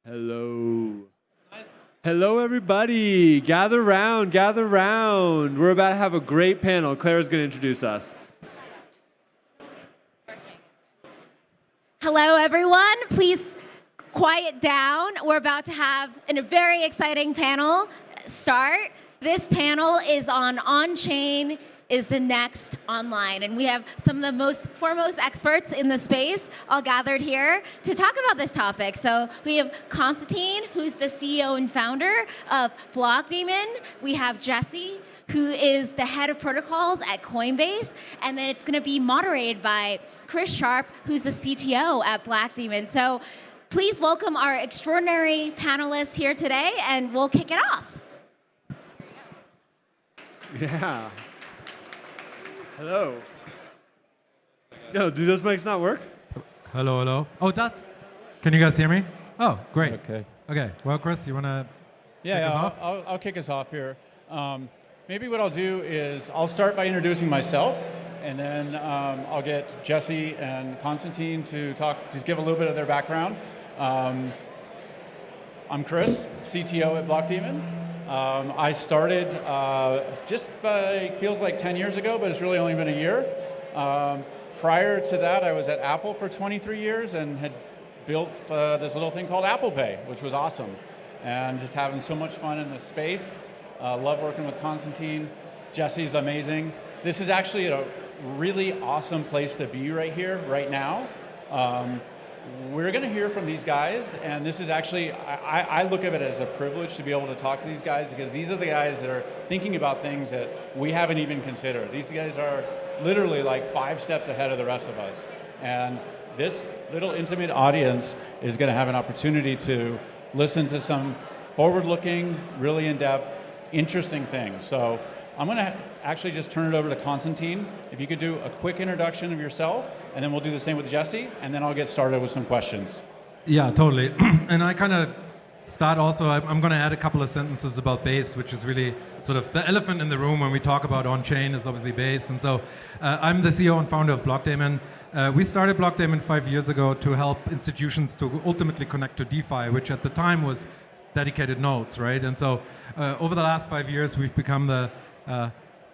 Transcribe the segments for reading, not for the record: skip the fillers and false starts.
Hello. Hello, everybody. Gather round, gather round. We're about to have a great panel. Claire's going to introduce us. Hello, everyone. Please quiet down. We're about to have a very exciting panel start. This panel is on Onchain is the next online. And we have some of the most foremost experts in the space all gathered here to talk about this topic. So we have Konstantin, who's the CEO and founder of Blockdaemon. We have Jesse, who is the head of protocols at Coinbase. And then it's going to be moderated by Chris Sharp, who's the CTO at Blockdaemon. So please welcome our extraordinary panelists here today, and we'll kick it off. Yeah. Hello. No, do those mics not work? Hello, hello. Oh, it does? Can you guys hear me? Oh, great. Okay. Okay. Well, Chris, you want to kick us off? I'll kick us off here. Maybe what I'll do is I'll start by introducing myself, and then I'll get Jesse and Konstantin to just give a little bit of their background. I'm Chris, CTO at Blockdaemon. I started feels like 10 years ago, but it's really only been a year. Prior to that, I was at Apple for 23 years and had built this little thing called Apple Pay, which was awesome. And just having so much fun in this space. Love working with Konstantin. Jesse's amazing. This is actually a really awesome place to be right here, right now. We're going to hear from these guys, and this is actually, I look at it as a privilege to be able to talk to these guys, because these are the guys that are thinking about things that we haven't even considered. These guys are literally like 5 steps ahead of the rest of us. And this little intimate audience is going to have an opportunity to listen to some forward-looking, really in-depth, interesting things. So I'm going to actually just turn it over to Konstantin. If you could do a quick introduction of yourself, and then we'll do the same with Jesse, and then I'll get started with some questions. Yeah, totally. And I kind of start also, I'm going to add a couple of sentences about Base, which is really sort of the elephant in the room when we talk about on-chain is obviously Base. And so I'm the CEO and founder of Blockdaemon. We started Blockdaemon 5 years ago to help institutions to ultimately connect to DeFi, which at the time was dedicated nodes, right? And so over the last 5 years, we've become the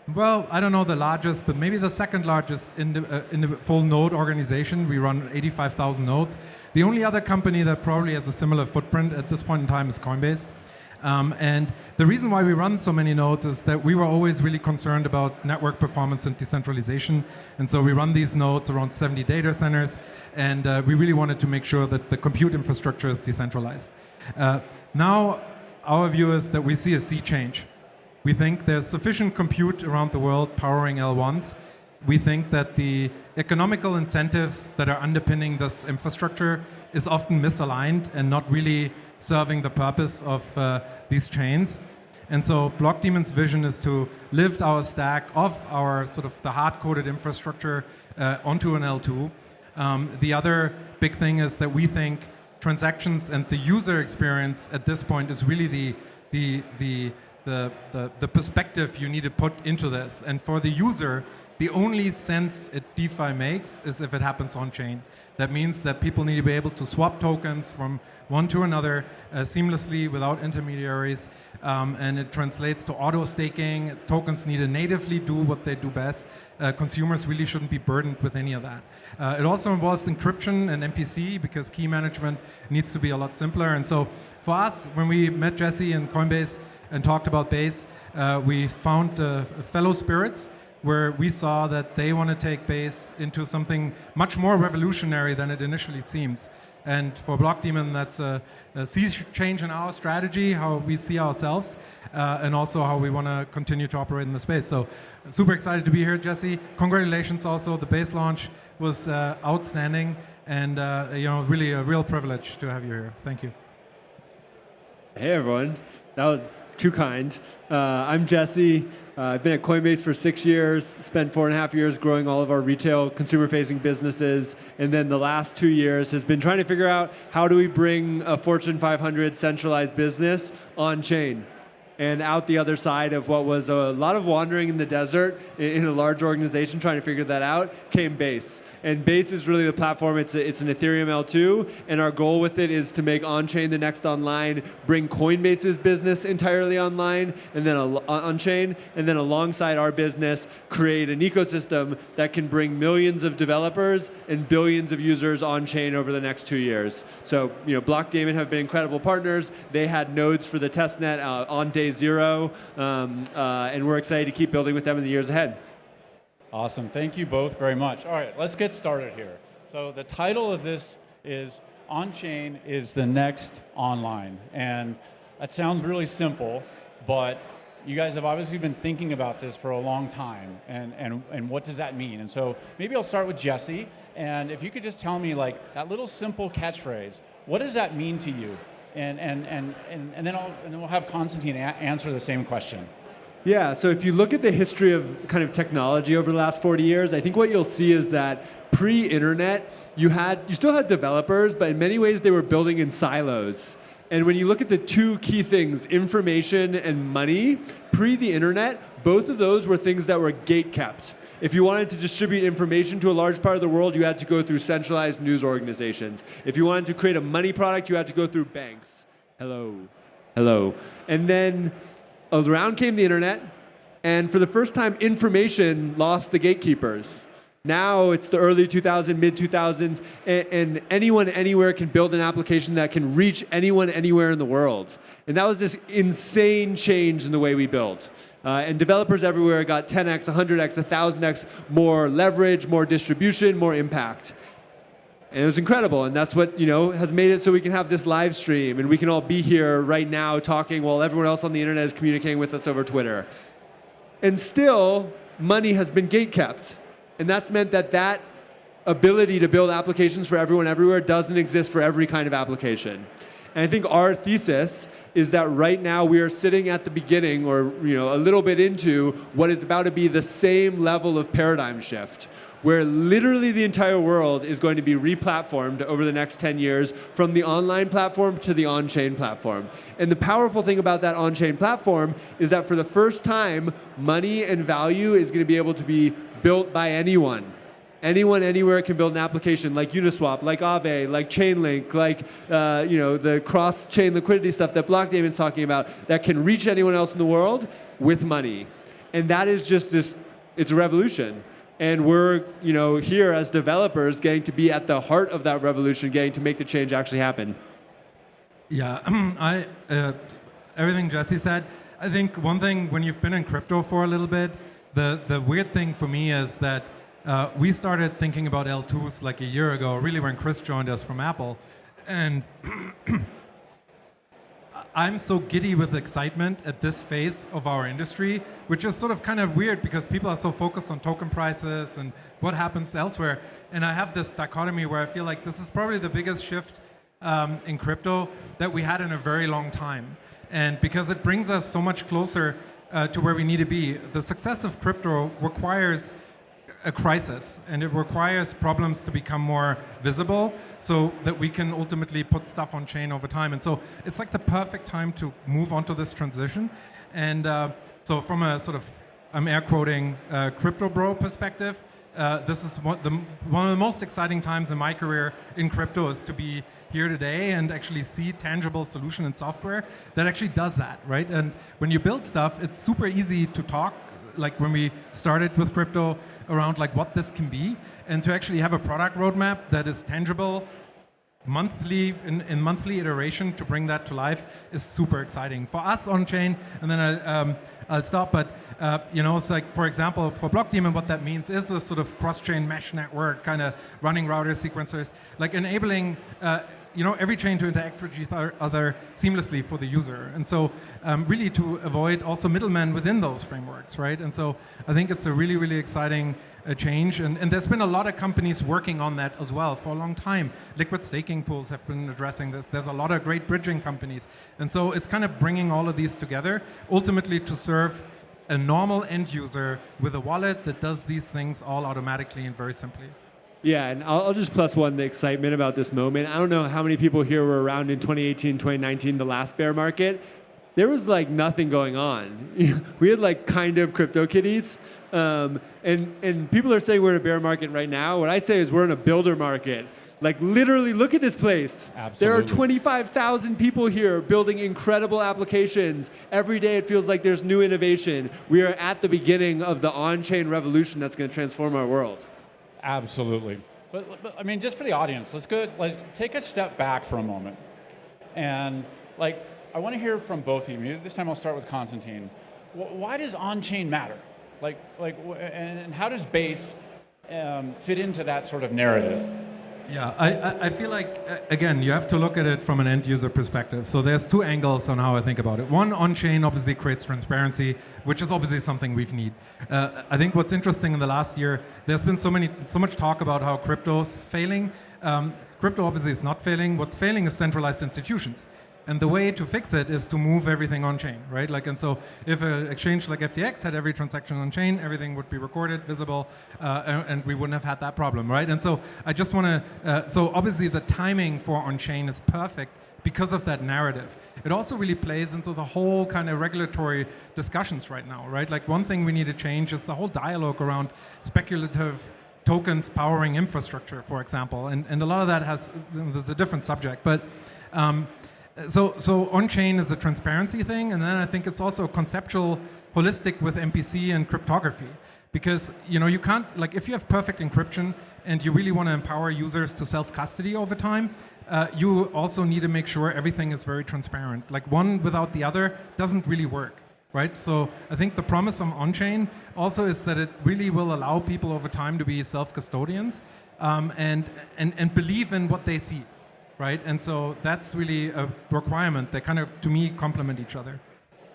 I don't know the largest, but maybe the second largest in the full node organization. We run 85,000 nodes. The only other company that probably has a similar footprint at this point in time is Coinbase. And the reason why we run so many nodes is that we were always really concerned about network performance and decentralization. And so we run these nodes around 70 data centers, and we really wanted to make sure that the compute infrastructure is decentralized. Now, our view is that we see a sea change. We think there's sufficient compute around the world powering L1s. We think that the economical incentives that are underpinning this infrastructure is often misaligned and not really serving the purpose of these chains. And so Blockdaemon's vision is to lift our stack of our sort of the hard-coded infrastructure onto an L2. The other big thing is that we think transactions and the user experience at this point is really the perspective you need to put into this. And for the user, the only sense DeFi makes is if it happens on chain. That means that people need to be able to swap tokens from one to another seamlessly without intermediaries. And it translates to auto staking. Tokens need to natively do what they do best. Consumers really shouldn't be burdened with any of that. It also involves encryption and MPC, because key management needs to be a lot simpler. And so for us, when we met Jesse and Coinbase and talked about Base, we found fellow spirits where we saw that they want to take Base into something much more revolutionary than it initially seems. And for Blockdaemon, that's a sea change in our strategy, how we see ourselves, and also how we want to continue to operate in the space. So super excited to be here, Jesse. Congratulations also. The Base launch was outstanding, and really a real privilege to have you here. Thank you. Hey, everyone. That was too kind. I'm Jesse. I've been at Coinbase for 6 years, spent 4.5 years growing all of our retail consumer-facing businesses, and then the last 2 years has been trying to figure out how do we bring a Fortune 500 centralized business on chain. And out the other side of what was a lot of wandering in the desert in a large organization trying to figure that out came Base. And Base is really the platform. It's an Ethereum L2, and our goal with it is to make Onchain the next online, bring Coinbase's business entirely online, and then on-chain, and then alongside our business, create an ecosystem that can bring millions of developers and billions of users on-chain over the next 2 years. So, Blockdaemon have been incredible partners. They had nodes for the testnet on day zero, and we're excited to keep building with them in the years ahead. Awesome. Thank you both very much. All right, let's get started here. So the title of this is Onchain is the next online. And that sounds really simple, but you guys have obviously been thinking about this for a long time. And what does that mean? And so maybe I'll start with Jesse. And if you could just tell me, like, that little simple catchphrase, what does that mean to you? And then we'll have Konstantin answer the same question. Yeah, so if you look at the history of kind of technology over the last 40 years, I think what you'll see is that pre-internet, you still had developers, but in many ways they were building in silos. And when you look at the two key things, information and money, pre the internet, both of those were things that were gate-kept. If you wanted to distribute information to a large part of the world, you had to go through centralized news organizations. If you wanted to create a money product, you had to go through banks. Hello. And then around came the internet, and for the first time, information lost the gatekeepers. Now it's the early 2000s, mid 2000s, and anyone anywhere can build an application that can reach anyone anywhere in the world. And that was this insane change in the way we build. And developers everywhere got 10x, 100x, 1000x more leverage, more distribution, more impact. And it was incredible, and that's what has made it so we can have this live stream, and we can all be here right now talking while everyone else on the internet is communicating with us over Twitter. And still, money has been gatekept, and that's meant that ability to build applications for everyone everywhere doesn't exist for every kind of application. And I think our thesis is that right now we are sitting at the beginning, or a little bit into what is about to be the same level of paradigm shift, where literally the entire world is going to be replatformed over the next 10 years from the online platform to the on-chain platform. And the powerful thing about that on-chain platform is that for the first time, money and value is going to be able to be built by anyone. Anyone, anywhere can build an application like Uniswap, like Aave, like Chainlink, like the cross-chain liquidity stuff that Blockdaemon's talking about that can reach anyone else in the world with money. And that is just it's a revolution. And we're, here as developers getting to be at the heart of that revolution, getting to make the change actually happen. Yeah, everything Jesse said, I think one thing when you've been in crypto for a little bit, the weird thing for me is that we started thinking about L2s like a year ago, really when Chris joined us from Apple. And I'm so giddy with excitement at this phase of our industry, which is sort of kind of weird because people are so focused on token prices and what happens elsewhere. And I have this dichotomy where I feel like this is probably the biggest shift in crypto that we had in a very long time. And because it brings us so much closer to where we need to be. The success of crypto requires a crisis, and it requires problems to become more visible so that we can ultimately put stuff on chain over time. And so it's like the perfect time to move on to this transition. And so from a sort of, I'm air quoting, crypto bro perspective, this is one of the most exciting times in my career in crypto is to be here today and actually see tangible solution and software that actually does that, right? And when you build stuff, it's super easy to talk, like when we started with crypto, around like what this can be, and to actually have a product roadmap that is tangible, monthly in monthly iteration to bring that to life is super exciting for us on chain. And then I'll stop, but it's like, for example, for Blockdaemon, what that means is this sort of cross-chain mesh network, kind of running router sequencers, like enabling every chain to interact with each other seamlessly for the user. And so really to avoid also middlemen within those frameworks, right? And so I think it's a really, really exciting change. And there's been a lot of companies working on that as well for a long time. Liquid staking pools have been addressing this. There's a lot of great bridging companies. And so it's kind of bringing all of these together, ultimately to serve a normal end user with a wallet that does these things all automatically and very simply. Yeah, and I'll just plus one the excitement about this moment. I don't know how many people here were around in 2018, 2019, the last bear market. there was like nothing going on. We had like kind of CryptoKitties, and people are saying we're in a bear market right now. What I say is we're in a builder market. Like literally, look at this place. Absolutely. There are 25,000 people here building incredible applications. Every day it feels like there's new innovation. We are at the beginning of the on-chain revolution that's going to transform our world. Absolutely. But I mean, just for the audience, let's take a step back for a moment. And like, I want to hear from both of you. This time I'll start with Konstantin. Why does on-chain matter? And how does Base fit into that sort of narrative? Yeah, I feel like, again, you have to look at it from an end user perspective. So there's two angles on how I think about it. One, on-chain obviously creates transparency, which is obviously something we've need. I think what's interesting in the last year, there's been so much talk about how crypto's failing. Crypto obviously is not failing. What's failing is centralized institutions. And the way to fix it is to move everything on chain, right? And so if an exchange like FTX had every transaction on chain, everything would be recorded, visible, and we wouldn't have had that problem, right? And so I just want to, so obviously the timing for on chain is perfect because of that narrative. It also really plays into the whole kind of regulatory discussions right now, right? Like one thing we need to change is the whole dialogue around speculative tokens powering infrastructure, for example. And a lot of that there's a different subject, but, so on-chain is a transparency thing, and then I think it's also conceptual, holistic with MPC and cryptography. Because you can't, like if you have perfect encryption and you really want to empower users to self-custody over time, you also need to make sure everything is very transparent. Like one without the other doesn't really work, right? So I think the promise of on-chain also is that it really will allow people over time to be self-custodians and believe in what they see. Right, and so that's really a requirement. They kind of, to me, complement each other.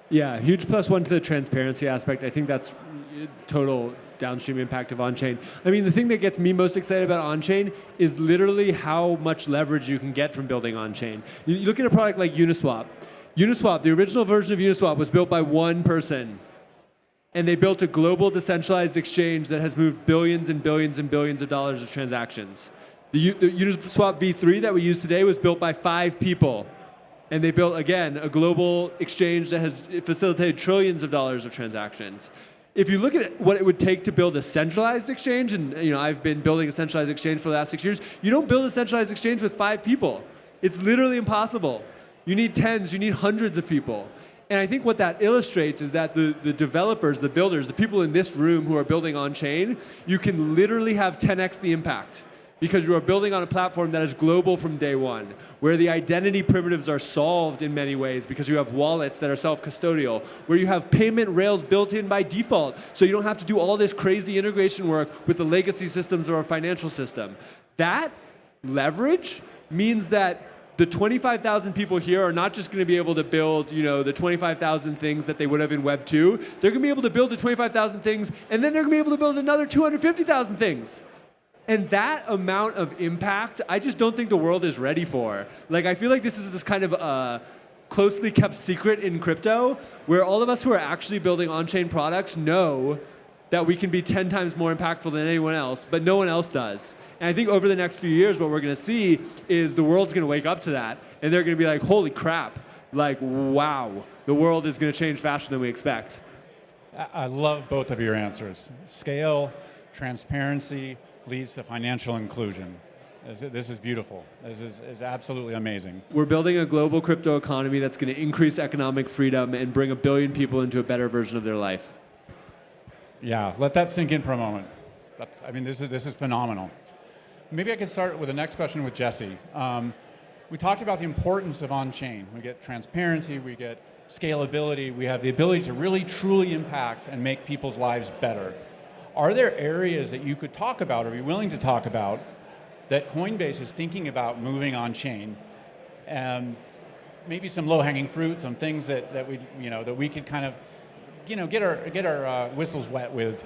Yeah, huge plus one to the transparency aspect. I think that's total downstream impact of on-chain. I mean, the thing that gets me most excited about on-chain is literally how much leverage you can get from building on-chain. You look at a product like Uniswap. Uniswap, the original version of Uniswap was built by one person. And they built a global decentralized exchange that has moved billions and billions and billions of dollars of transactions. The Uniswap v3 that we use today was built by 5 people. And they built, again, a global exchange that has facilitated trillions of dollars of transactions. If you look at what it would take to build a centralized exchange, and I've been building a centralized exchange for the last 6 years, you don't build a centralized exchange with 5 people. It's literally impossible. You need tens, you need hundreds of people. And I think what that illustrates is that the developers, the builders, the people in this room who are building on-chain, you can literally have 10x the impact. Because you are building on a platform that is global from day one, where the identity primitives are solved in many ways because you have wallets that are self-custodial, where you have payment rails built in by default, so you don't have to do all this crazy integration work with the legacy systems or a financial system. That leverage means that the 25,000 people here are not just going to be able to build, the 25,000 things that they would have in Web 2. They're going to be able to build the 25,000 things, and then they're going to be able to build another 250,000 things. And that amount of impact, I just don't think the world is ready for. Like, I feel like this is this kind of closely kept secret in crypto, where all of us who are actually building on-chain products know that we can be 10 times more impactful than anyone else, but no one else does. And I think over the next few years, what we're going to see is the world's going to wake up to that, and they're going to be like, holy crap, like, wow, the world is going to change faster than we expect. I love both of your answers. Scale, transparency, leads to financial inclusion. This is beautiful. This is absolutely amazing. We're building a global crypto economy that's going to increase economic freedom and bring 1 billion people into a better version of their life. Yeah, let that sink in for a moment. This is phenomenal. Maybe I could start with the next question with Jesse. We talked about the importance of on-chain. We get transparency, we get scalability, we have the ability to really truly impact and make people's lives better. Are there areas that you could talk about or be willing to talk about that Coinbase is thinking about moving on chain? Maybe some low-hanging fruit, some things that we could kind of get our whistles wet with.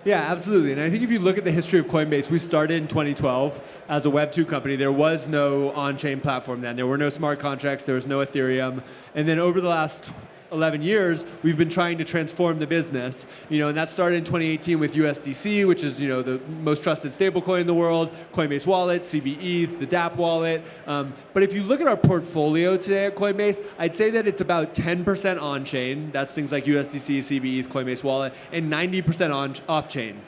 Yeah, absolutely. And I think if you look at the history of Coinbase, we started in 2012 as a Web 2 company. There was no on-chain platform then. There were no smart contracts. There was no Ethereum. And then over the last 11 years, we've been trying to transform the business, and that started in 2018 with USDC, which is, the most trusted stablecoin in the world, Coinbase Wallet, CBETH, the DApp wallet. But if you look at our portfolio today at Coinbase, I'd say that it's about 10% on-chain. That's things like USDC, CBETH, Coinbase Wallet, and 90% off-chain.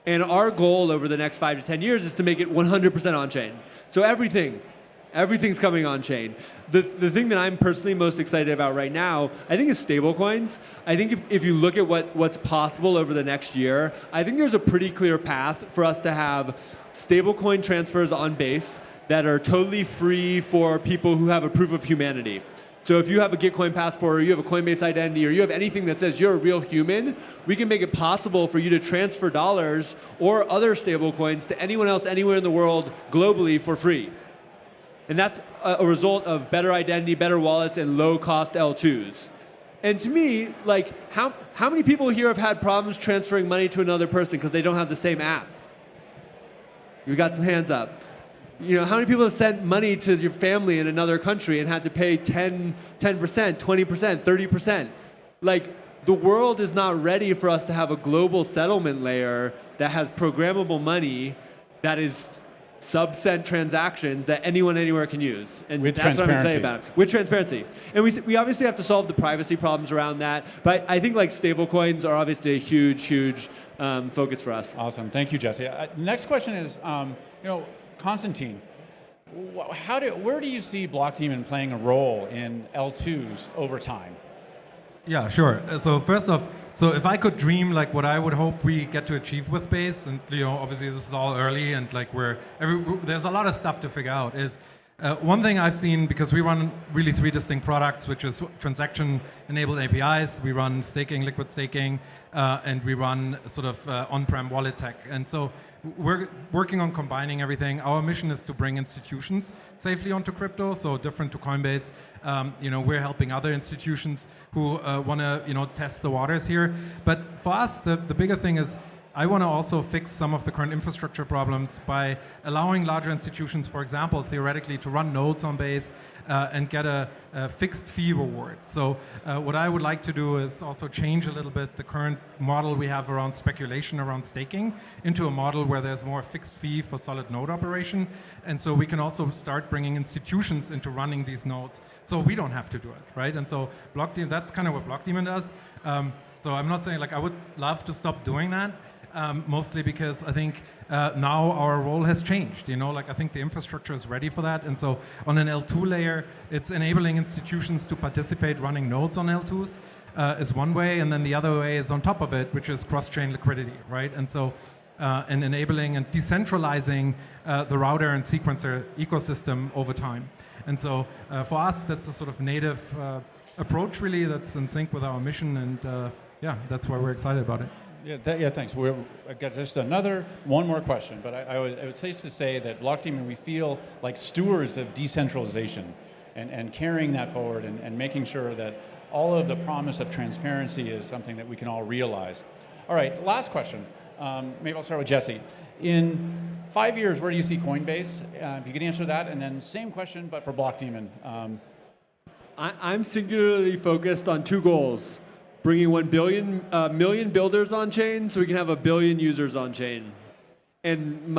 And our goal over the next 5 to 10 years is to make it 100% on-chain. So everything's coming on-chain. The thing that I'm personally most excited about right now, I think, is stablecoins. I think if you look at what's possible over the next year, I think there's a pretty clear path for us to have stablecoin transfers on Base that are totally free for people who have a proof of humanity. So if you have a Gitcoin passport, or you have a Coinbase identity, or you have anything that says you're a real human, we can make it possible for you to transfer dollars or other stablecoins to anyone else anywhere in the world globally for free. And that's a result of better identity, better wallets, and low-cost L2s. And to me, how many people here have had problems transferring money to another person because they don't have the same app? You got some hands up. How many people have sent money to your family in another country and had to pay 10%, 20%, 30%? The world is not ready for us to have a global settlement layer that has programmable money that is sub-cent transactions that anyone anywhere can use. And that's what I'm excited about. With transparency. And we obviously have to solve the privacy problems around that. But I think stablecoins are obviously a huge focus for us. Awesome. Thank you, Jesse. Next question is, Konstantin, where do you see Blockdaemon playing a role in L2s over time? Yeah, sure. So first off, if I could dream what I would hope we get to achieve with Base, and obviously this is all early, and there's a lot of stuff to figure out. Is one thing I've seen, because we run really 3 distinct products, which is transaction-enabled APIs, we run staking, liquid staking, and we run sort of on-prem wallet tech. And so we're working on combining everything. Our mission is to bring institutions safely onto crypto, so different to Coinbase. We're helping other institutions who want to test the waters here. But for us, the bigger thing is, I want to also fix some of the current infrastructure problems by allowing larger institutions, for example, theoretically, to run nodes on Base and get a fixed fee reward. So what I would like to do is also change a little bit the current model we have around speculation around staking into a model where there's more fixed fee for solid node operation. And so we can also start bringing institutions into running these nodes so we don't have to do it, right? And so Blockdaemon, that's kind of what Blockdaemon does. So I'm not saying I would love to stop doing that. Mostly because I think now our role has changed. I think the infrastructure is ready for that. And so on an L2 layer, it's enabling institutions to participate running nodes on L2s is one way. And then the other way is on top of it, which is cross-chain liquidity, right? And so and enabling and decentralizing the router and sequencer ecosystem over time. And so for us, that's a sort of native approach, really, that's in sync with our mission. And that's why we're excited about it. Yeah, thanks. I've got just one more question, but I would say to say that Blockdaemon, we feel like stewards of decentralization and carrying that forward and making sure that all of the promise of transparency is something that we can all realize. All right, last question. Maybe I'll start with Jesse. In 5 years, where do you see Coinbase? If you could answer that, and then same question, but for Blockdaemon. I'm singularly focused on 2 goals. Bringing 1 million builders on chain so we can have 1 billion users on chain. And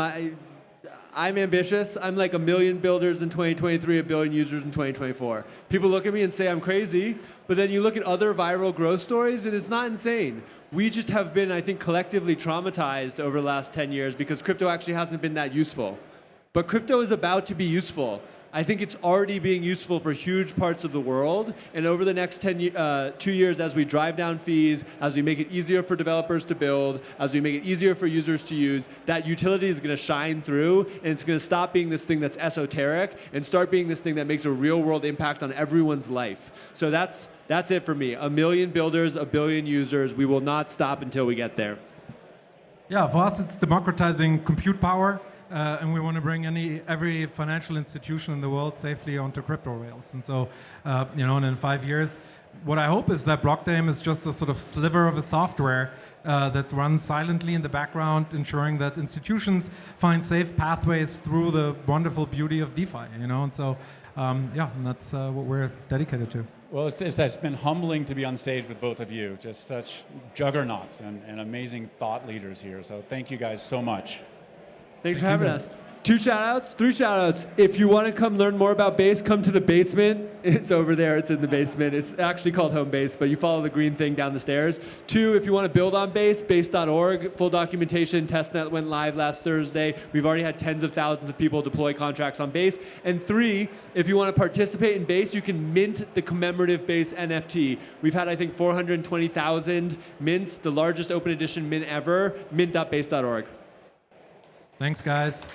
I'm ambitious. I'm like 1 million builders in 2023, 1 billion users in 2024. People look at me and say I'm crazy, but then you look at other viral growth stories and it's not insane. We just have been, I think, collectively traumatized over the last 10 years because crypto actually hasn't been that useful. But crypto is about to be useful. I think it's already being useful for huge parts of the world. And over the next 2 years, as we drive down fees, as we make it easier for developers to build, as we make it easier for users to use, that utility is going to shine through. And it's going to stop being this thing that's esoteric and start being this thing that makes a real world impact on everyone's life. So that's it for me. 1 million builders, 1 billion users. We will not stop until we get there. Yeah, for us, it's democratizing compute power. And we want to bring every financial institution in the world safely onto crypto rails. And so, and in 5 years, what I hope is that Blockdaemon is just a sort of sliver of a software that runs silently in the background, ensuring that institutions find safe pathways through the wonderful beauty of DeFi. And so, and that's what we're dedicated to. Well, it's been humbling to be on stage with both of you. Just such juggernauts and amazing thought leaders here. So thank you guys so much. Thanks for having us. 2 shout-outs, 3 shout-outs. If you want to come learn more about bass, come to the basement. It's over there. It's in the basement. It's actually called Home Base, but you follow the green thing down the stairs. 2, if you want to build on bass, bass.org, full documentation. Testnet went live last Thursday. We've already had tens of thousands of people deploy contracts on bass. And 3, if you want to participate in bass, you can mint the commemorative bass NFT. We've had, I think, 420,000 mints, the largest open edition mint ever, mint.bass.org. Thanks, guys.